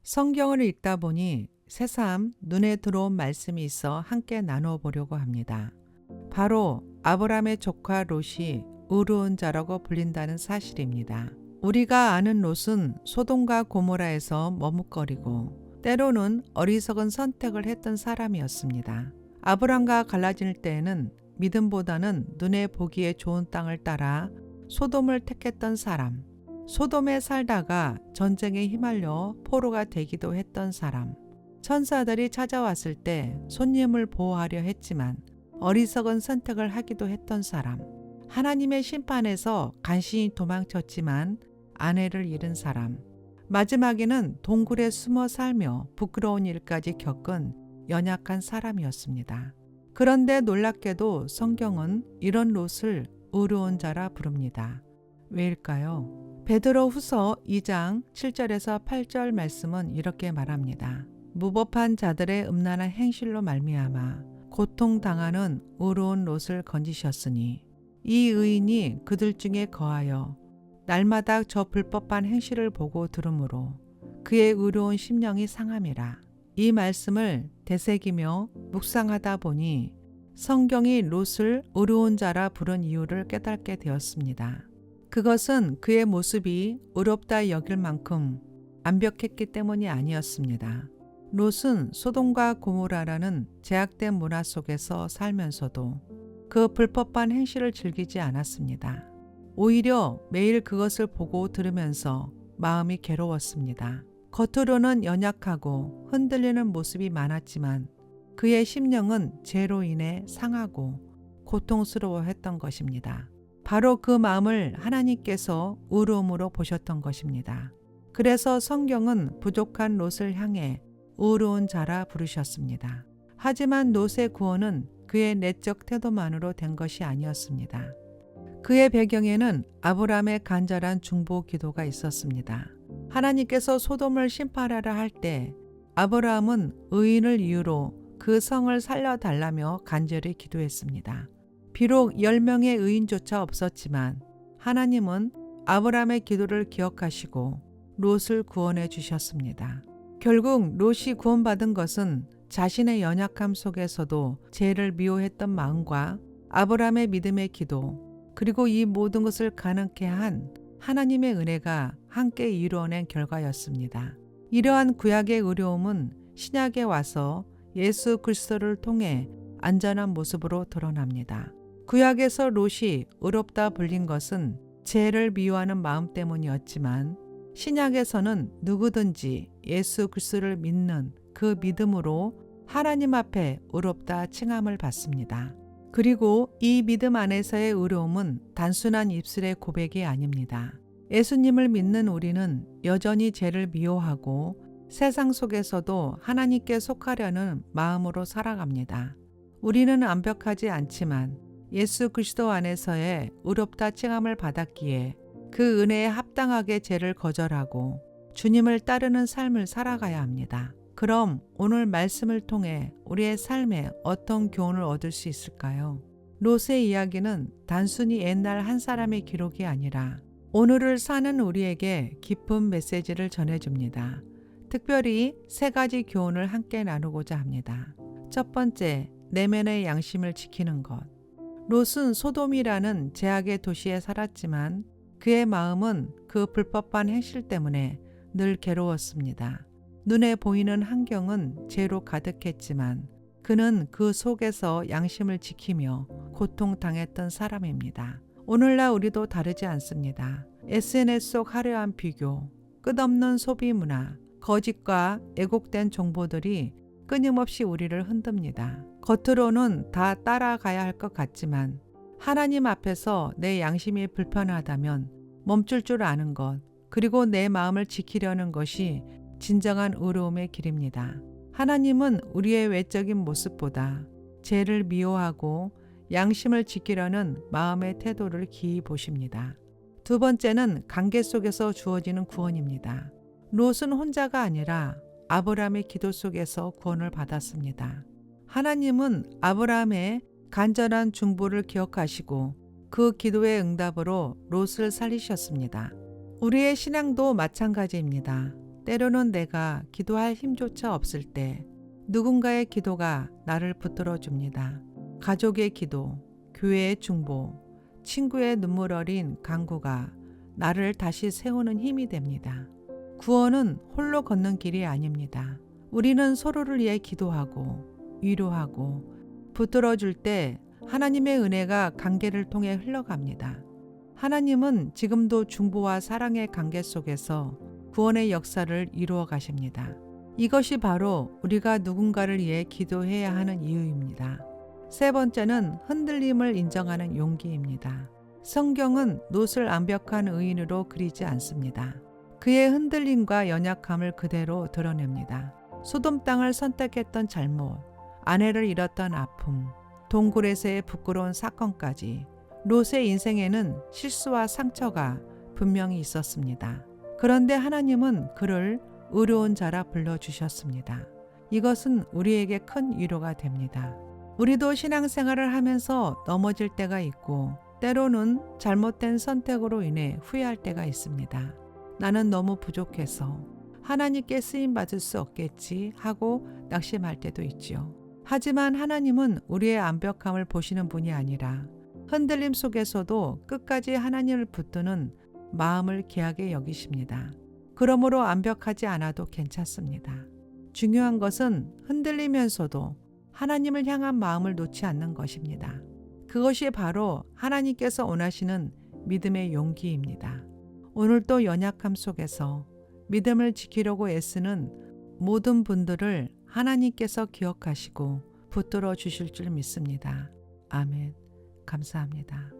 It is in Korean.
성경을 읽다 보니 새삼 눈에 들어온 말씀이 있어 함께 나누어 보려고 합니다. 바로 아브라함의 조카 롯이 의로운 자라고 불린다는 사실입니다. 우리가 아는 롯은 소돔과 고모라에서 머뭇거리고 때로는 어리석은 선택을 했던 사람이었습니다. 아브라함과 갈라질 때에는 믿음보다는 눈에 보기에 좋은 땅을 따라 소돔을 택했던 사람, 소돔에 살다가 전쟁에 휘말려 포로가 되기도 했던 사람, 천사들이 찾아왔을 때 손님을 보호하려 했지만 어리석은 선택을 하기도 했던 사람, 하나님의 심판에서 간신히 도망쳤지만 아내를 잃은 사람, 마지막에는 동굴에 숨어 살며 부끄러운 일까지 겪은 연약한 사람이었습니다. 그런데 놀랍게도 성경은 이런 롯을 의로운 자라 부릅니다. 왜일까요? 베드로 후서 2장 7절에서 8절 말씀은 이렇게 말합니다. 무법한 자들의 음란한 행실로 말미암아 고통당하는 의로운 롯을 건지셨으니 이 의인이 그들 중에 거하여 날마다 저 불법한 행실을 보고 들으므로 그의 의로운 심령이 상함이라. 이 말씀을 되새기며 묵상하다 보니 성경이 롯을 의로운 자라 부른 이유를 깨닫게 되었습니다. 그것은 그의 모습이 의롭다 여길 만큼 완벽했기 때문이 아니었습니다. 롯은 소돔과 고모라라는 제약된 문화 속에서 살면서도 그 불법한 행실을 즐기지 않았습니다. 오히려 매일 그것을 보고 들으면서 마음이 괴로웠습니다. 겉으로는 연약하고 흔들리는 모습이 많았지만 그의 심령은 죄로 인해 상하고 고통스러워했던 것입니다. 바로 그 마음을 하나님께서 의로움으로 보셨던 것입니다. 그래서 성경은 부족한 롯을 향해 의로운 자라 부르셨습니다. 하지만 롯의 구원은 그의 내적 태도만으로 된 것이 아니었습니다. 그의 배경에는 아브라함의 간절한 중보 기도가 있었습니다. 하나님께서 소돔을 심판하라 할 때 아브라함은 의인을 이유로 그 성을 살려달라며 간절히 기도했습니다. 비록 10명의 의인조차 없었지만 하나님은 아브라함의 기도를 기억하시고 롯을 구원해 주셨습니다. 결국 롯이 구원받은 것은 자신의 연약함 속에서도 죄를 미워했던 마음과 아브라함의 믿음의 기도, 그리고 이 모든 것을 가능케 한 하나님의 은혜가 함께 이루어낸 결과였습니다. 이러한 구약의 의로움은 신약에 와서 예수 그리스도를 통해 안전한 모습으로 드러납니다. 구약에서 롯이 의롭다 불린 것은 죄를 미워하는 마음 때문이었지만 신약에서는 누구든지 예수 그리스도를 믿는 그 믿음으로 하나님 앞에 의롭다 칭함을 받습니다. 그리고 이 믿음 안에서의 의로움은 단순한 입술의 고백이 아닙니다. 예수님을 믿는 우리는 여전히 죄를 미워하고 세상 속에서도 하나님께 속하려는 마음으로 살아갑니다. 우리는 완벽하지 않지만 예수 그리스도 안에서의 의롭다 칭함을 받았기에 그 은혜에 합당하게 죄를 거절하고 주님을 따르는 삶을 살아가야 합니다. 그럼 오늘 말씀을 통해 우리의 삶에 어떤 교훈을 얻을 수 있을까요? 롯의 이야기는 단순히 옛날 한 사람의 기록이 아니라 오늘을 사는 우리에게 깊은 메시지를 전해줍니다. 특별히 3가지 교훈을 함께 나누고자 합니다. 첫 번째, 내면의 양심을 지키는 것. 롯은 소돔이라는 제약의 도시에 살았지만 그의 마음은 그 불법한 행실 때문에 늘 괴로웠습니다. 눈에 보이는 환경은 죄로 가득했지만 그는 그 속에서 양심을 지키며 고통당했던 사람입니다. 오늘날 우리도 다르지 않습니다. SNS 속 화려한 비교, 끝없는 소비 문화, 거짓과 애곡된 정보들이 끊임없이 우리를 흔듭니다. 겉으로는 다 따라가야 할 것 같지만 하나님 앞에서 내 양심이 불편하다면 멈출 줄 아는 것, 그리고 내 마음을 지키려는 것이 진정한 의로움의 길입니다. 하나님은 우리의 외적인 모습보다 죄를 미워하고 양심을 지키려는 마음의 태도를 기이 보십니다. 두 번째는 관계 속에서 주어지는 구원입니다. 롯은 혼자가 아니라 아브라함의 기도 속에서 구원을 받았습니다. 하나님은 아브라함의 간절한 중보를 기억하시고 그 기도의 응답으로 롯을 살리셨습니다. 우리의 신앙도 마찬가지입니다. 때로는 내가 기도할 힘조차 없을 때 누군가의 기도가 나를 붙들어 줍니다. 가족의 기도, 교회의 중보, 친구의 눈물 어린 간구가 나를 다시 세우는 힘이 됩니다. 구원은 홀로 걷는 길이 아닙니다. 우리는 서로를 위해 기도하고 위로하고 붙들어 줄 때 하나님의 은혜가 관계를 통해 흘러갑니다. 하나님은 지금도 중보와 사랑의 관계 속에서 구원의 역사를 이루어 가십니다. 이것이 바로 우리가 누군가를 위해 기도해야 하는 이유입니다. 세 번째는 흔들림을 인정하는 용기입니다. 성경은 롯을 완벽한 의인으로 그리지 않습니다. 그의 흔들림과 연약함을 그대로 드러냅니다. 소돔 땅을 선택했던 잘못, 아내를 잃었던 아픔, 동굴에서의 부끄러운 사건까지 롯의 인생에는 실수와 상처가 분명히 있었습니다. 그런데 하나님은 그를 의로운 자라 불러주셨습니다. 이것은 우리에게 큰 위로가 됩니다. 우리도 신앙생활을 하면서 넘어질 때가 있고 때로는 잘못된 선택으로 인해 후회할 때가 있습니다. 나는 너무 부족해서 하나님께 쓰임받을 수 없겠지 하고 낙심할 때도 있지요. 하지만 하나님은 우리의 완벽함을 보시는 분이 아니라 흔들림 속에서도 끝까지 하나님을 붙드는 마음을 귀하게 여기십니다. 그러므로 완벽하지 않아도 괜찮습니다. 중요한 것은 흔들리면서도 하나님을 향한 마음을 놓지 않는 것입니다. 그것이 바로 하나님께서 원하시는 믿음의 용기입니다. 오늘도 연약함 속에서 믿음을 지키려고 애쓰는 모든 분들을 하나님께서 기억하시고 붙들어 주실 줄 믿습니다. 아멘. 감사합니다.